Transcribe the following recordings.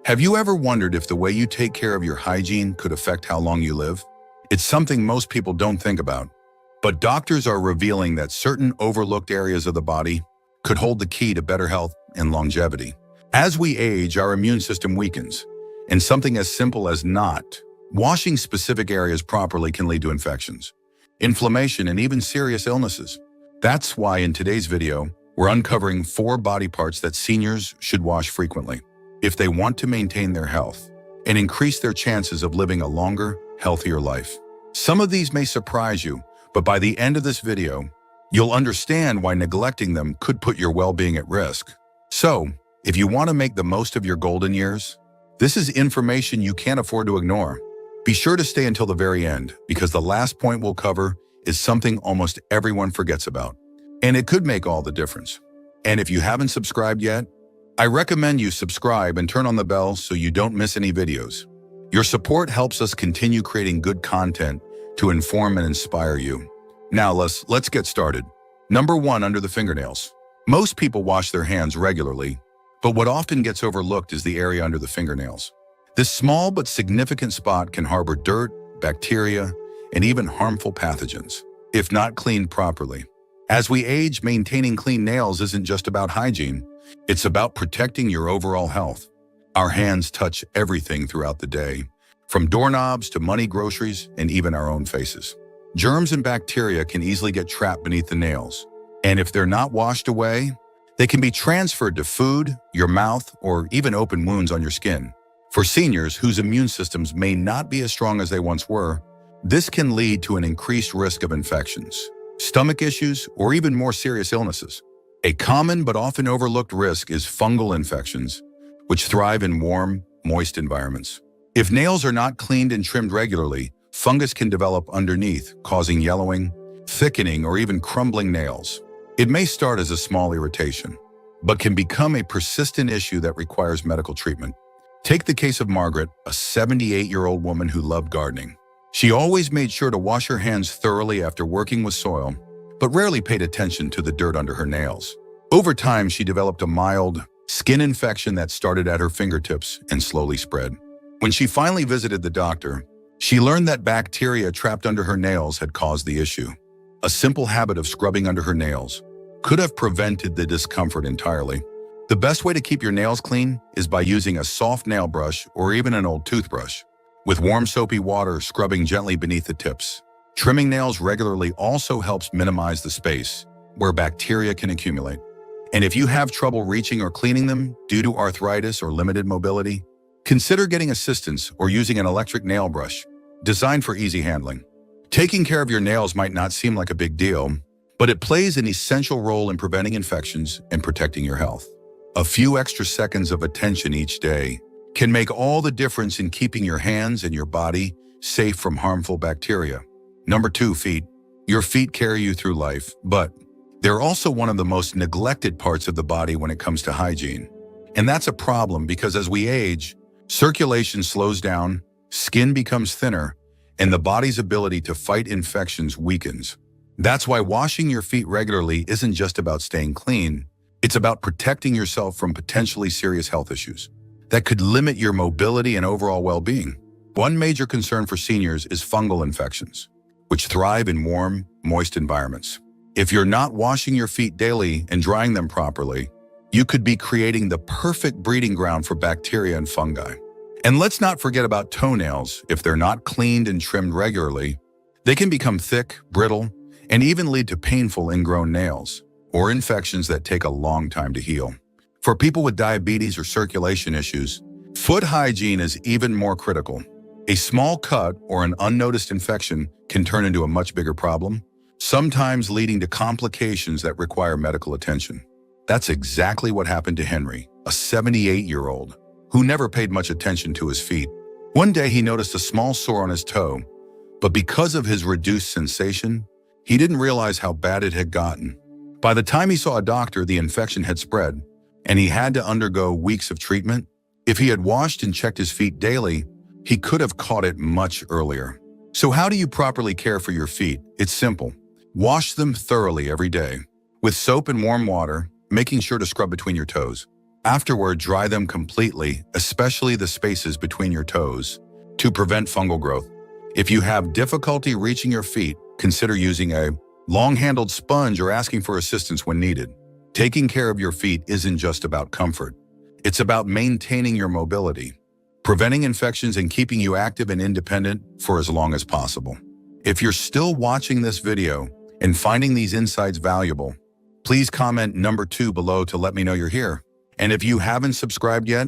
Have you ever wondered if the way you take care of your hygiene could affect how long you live? It's something most people don't think about, but doctors are revealing that certain overlooked areas of the body could hold the key to better health and longevity. As we age, our immune system weakens, and something as simple as not washing specific areas properly can lead to infections, inflammation, and even serious illnesses. That's why in today's video, we're uncovering 4 body parts that seniors should wash frequently if they want to maintain their health and increase their chances of living a longer, healthier life. Some of these may surprise you, but by the end of this video, you'll understand why neglecting them could put your well-being at risk. So, if you want to make the most of your golden years, this is information you can't afford to ignore. Be sure to stay until the very end, because the last point we'll cover is something almost everyone forgets about, and it could make all the difference. And if you haven't subscribed yet, I recommend you subscribe and turn on the bell so you don't miss any videos. Your support helps us continue creating good content to inform and inspire you. Now let's get started. Number 1, under the fingernails. Most people wash their hands regularly, but what often gets overlooked is the area under the fingernails. This small but significant spot can harbor dirt, bacteria, and even harmful pathogens, if not cleaned properly. As we age, maintaining clean nails isn't just about hygiene. It's about protecting your overall health. Our hands touch everything throughout the day, from doorknobs to money, groceries, and even our own faces. Germs and bacteria can easily get trapped beneath the nails, and if they're not washed away, they can be transferred to food, your mouth, or even open wounds on your skin. For seniors whose immune systems may not be as strong as they once were, this can lead to an increased risk of infections, stomach issues, or even more serious illnesses. A common but often overlooked risk is fungal infections, which thrive in warm, moist environments. If nails are not cleaned and trimmed regularly, fungus can develop underneath, causing yellowing, thickening, or even crumbling nails. It may start as a small irritation, but can become a persistent issue that requires medical treatment. Take the case of Margaret, a 78-year-old woman who loved gardening. She always made sure to wash her hands thoroughly after working with soil, but rarely paid attention to the dirt under her nails. Over time, she developed a mild skin infection that started at her fingertips and slowly spread. When she finally visited the doctor, she learned that bacteria trapped under her nails had caused the issue. A simple habit of scrubbing under her nails could have prevented the discomfort entirely. The best way to keep your nails clean is by using a soft nail brush or even an old toothbrush, with warm soapy water scrubbing gently beneath the tips. Trimming nails regularly also helps minimize the space where bacteria can accumulate. And if you have trouble reaching or cleaning them due to arthritis or limited mobility, consider getting assistance or using an electric nail brush designed for easy handling. Taking care of your nails might not seem like a big deal, but it plays an essential role in preventing infections and protecting your health. A few extra seconds of attention each day can make all the difference in keeping your hands and your body safe from harmful bacteria. Number 2, feet. Your feet carry you through life, but they're also one of the most neglected parts of the body when it comes to hygiene. And that's a problem because as we age, circulation slows down, skin becomes thinner, and the body's ability to fight infections weakens. That's why washing your feet regularly isn't just about staying clean. It's about protecting yourself from potentially serious health issues that could limit your mobility and overall well-being. One major concern for seniors is fungal infections, which thrive in warm, moist environments. If you're not washing your feet daily and drying them properly, you could be creating the perfect breeding ground for bacteria and fungi. And let's not forget about toenails. If they're not cleaned and trimmed regularly, they can become thick, brittle, and even lead to painful ingrown nails or infections that take a long time to heal. For people with diabetes or circulation issues, foot hygiene is even more critical. A small cut or an unnoticed infection can turn into a much bigger problem, sometimes leading to complications that require medical attention. That's exactly what happened to Henry, a 78-year-old who never paid much attention to his feet. One day he noticed a small sore on his toe, but because of his reduced sensation, he didn't realize how bad it had gotten. By the time he saw a doctor, the infection had spread, and he had to undergo weeks of treatment. If he had washed and checked his feet daily, he could have caught it much earlier. So how do you properly care for your feet? It's simple. Wash them thoroughly every day with soap and warm water, making sure to scrub between your toes. Afterward, dry them completely, especially the spaces between your toes, to prevent fungal growth. If you have difficulty reaching your feet, consider using a long-handled sponge or asking for assistance when needed. Taking care of your feet isn't just about comfort. It's about maintaining your mobility, preventing infections, and keeping you active and independent for as long as possible. If you're still watching this video and finding these insights valuable, please comment number 2 below to let me know you're here. And if you haven't subscribed yet,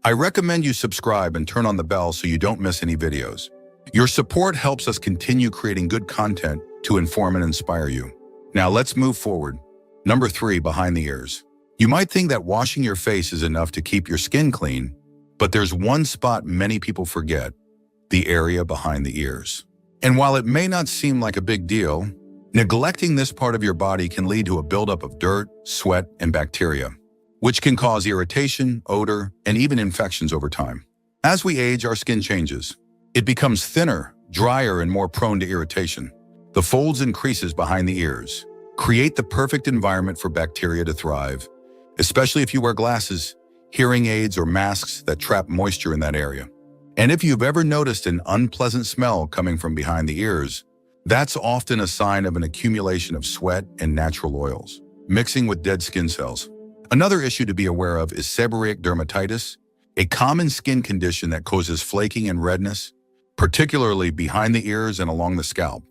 I recommend you subscribe and turn on the bell so you don't miss any videos. Your support helps us continue creating good content to inform and inspire you. Now let's move forward. Number 3, behind the ears. You might think that washing your face is enough to keep your skin clean, but there's one spot many people forget: the area behind the ears. And while it may not seem like a big deal, neglecting this part of your body can lead to a buildup of dirt, sweat, and bacteria, which can cause irritation, odor, and even infections over time. As we age, our skin changes. It becomes thinner, drier, and more prone to irritation. The folds and creases behind the ears create the perfect environment for bacteria to thrive, especially if you wear glasses, hearing aids, or masks that trap moisture in that area. And if you've ever noticed an unpleasant smell coming from behind the ears, that's often a sign of an accumulation of sweat and natural oils, mixing with dead skin cells. Another issue to be aware of is seborrheic dermatitis, a common skin condition that causes flaking and redness, particularly behind the ears and along the scalp.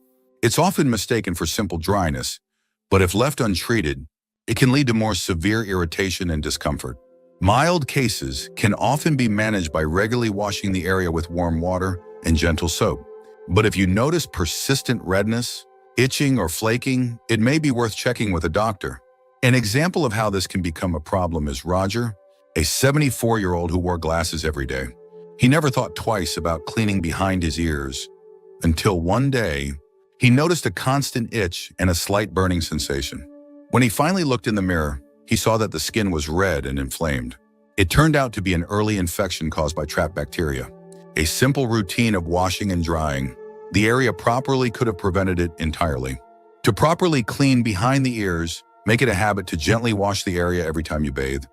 It's often mistaken for simple dryness, but if left untreated, it can lead to more severe irritation and discomfort. Mild cases can often be managed by regularly washing the area with warm water and gentle soap. But if you notice persistent redness, itching, or flaking, it may be worth checking with a doctor. An example of how this can become a problem is Roger, a 74-year-old who wore glasses every day. He never thought twice about cleaning behind his ears until one day he noticed a constant itch and a slight burning sensation. When he finally looked in the mirror, he saw that the skin was red and inflamed. It turned out to be an early infection caused by trapped bacteria. A simple routine of washing and drying the area properly could have prevented it entirely. To properly clean behind the ears, make it a habit to gently wash the area every time you bathe,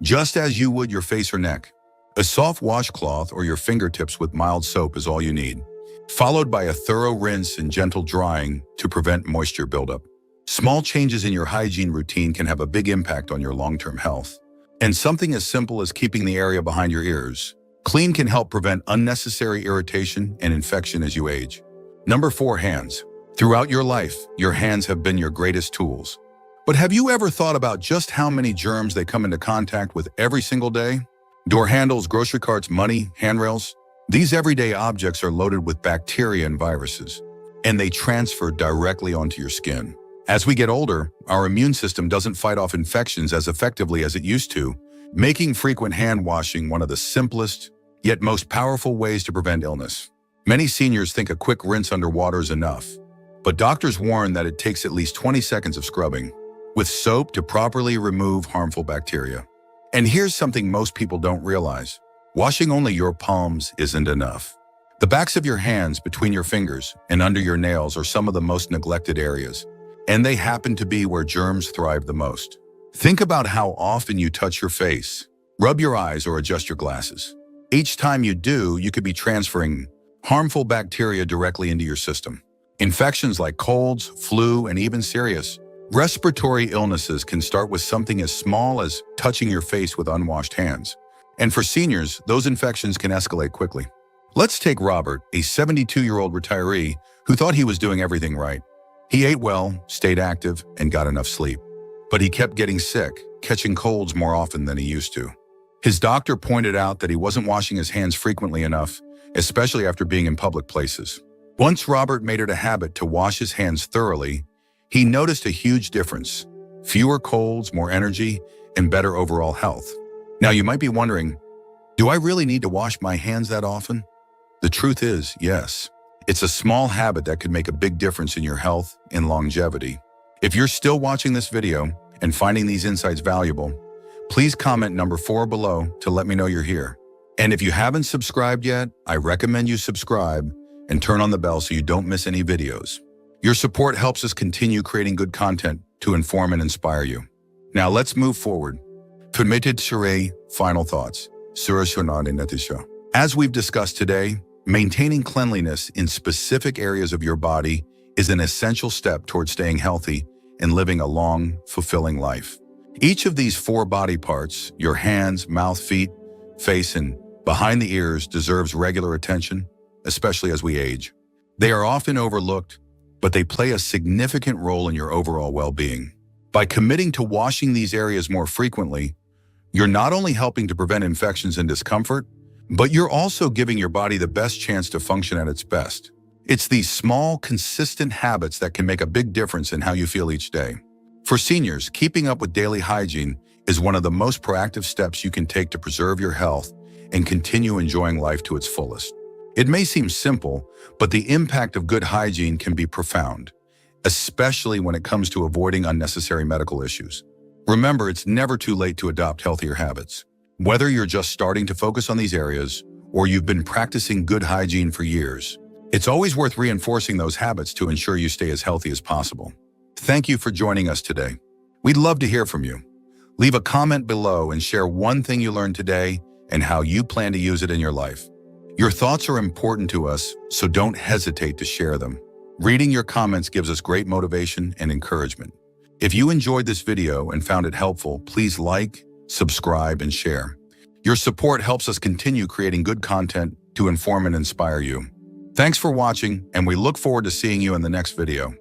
just as you would your face or neck. A soft washcloth or your fingertips with mild soap is all you need, followed by a thorough rinse and gentle drying to prevent moisture buildup. Small changes in your hygiene routine can have a big impact on your long-term health. And something as simple as keeping the area behind your ears clean can help prevent unnecessary irritation and infection as you age. Number 4, hands. Throughout your life, your hands have been your greatest tools. But have you ever thought about just how many germs they come into contact with every single day? Door handles, grocery carts, money, handrails. These everyday objects are loaded with bacteria and viruses, and they transfer directly onto your skin. As we get older, our immune system doesn't fight off infections as effectively as it used to, making frequent hand washing one of the simplest, yet most powerful ways to prevent illness. Many seniors think a quick rinse under water is enough, but doctors warn that it takes at least 20 seconds of scrubbing with soap to properly remove harmful bacteria. And here's something most people don't realize. Washing only your palms isn't enough. The backs of your hands, between your fingers, and under your nails are some of the most neglected areas, and they happen to be where germs thrive the most. Think about how often you touch your face, rub your eyes, or adjust your glasses. Each time you do, you could be transferring harmful bacteria directly into your system. Infections like colds, flu, and even serious respiratory illnesses can start with something as small as touching your face with unwashed hands. And for seniors, those infections can escalate quickly. Let's take Robert, a 72-year-old retiree who thought he was doing everything right. He ate well, stayed active, and got enough sleep. But he kept getting sick, catching colds more often than he used to. His doctor pointed out that he wasn't washing his hands frequently enough, especially after being in public places. Once Robert made it a habit to wash his hands thoroughly, he noticed a huge difference: fewer colds, more energy, and better overall health. Now you might be wondering, do I really need to wash my hands that often? The truth is, yes. It's a small habit that could make a big difference in your health and longevity. If you're still watching this video and finding these insights valuable, please comment number 4 below to let me know you're here. And if you haven't subscribed yet, I recommend you subscribe and turn on the bell so you don't miss any videos. Your support helps us continue creating good content to inform and inspire you. Now let's move forward. Final thoughts. As we've discussed today, maintaining cleanliness in specific areas of your body is an essential step toward staying healthy and living a long, fulfilling life. Each of these 4 body parts, your hands, mouth, feet, face, and behind the ears, deserves regular attention, especially as we age. They are often overlooked, but they play a significant role in your overall well-being. By committing to washing these areas more frequently, you're not only helping to prevent infections and discomfort, but you're also giving your body the best chance to function at its best. It's these small, consistent habits that can make a big difference in how you feel each day. For seniors, keeping up with daily hygiene is one of the most proactive steps you can take to preserve your health and continue enjoying life to its fullest. It may seem simple, but the impact of good hygiene can be profound, especially when it comes to avoiding unnecessary medical issues. Remember, it's never too late to adopt healthier habits. Whether you're just starting to focus on these areas or you've been practicing good hygiene for years, it's always worth reinforcing those habits to ensure you stay as healthy as possible. Thank you for joining us today. We'd love to hear from you. Leave a comment below and share one thing you learned today and how you plan to use it in your life. Your thoughts are important to us, so don't hesitate to share them. Reading your comments gives us great motivation and encouragement. If you enjoyed this video and found it helpful, please like, subscribe, and share. Your support helps us continue creating good content to inform and inspire you. Thanks for watching, and we look forward to seeing you in the next video.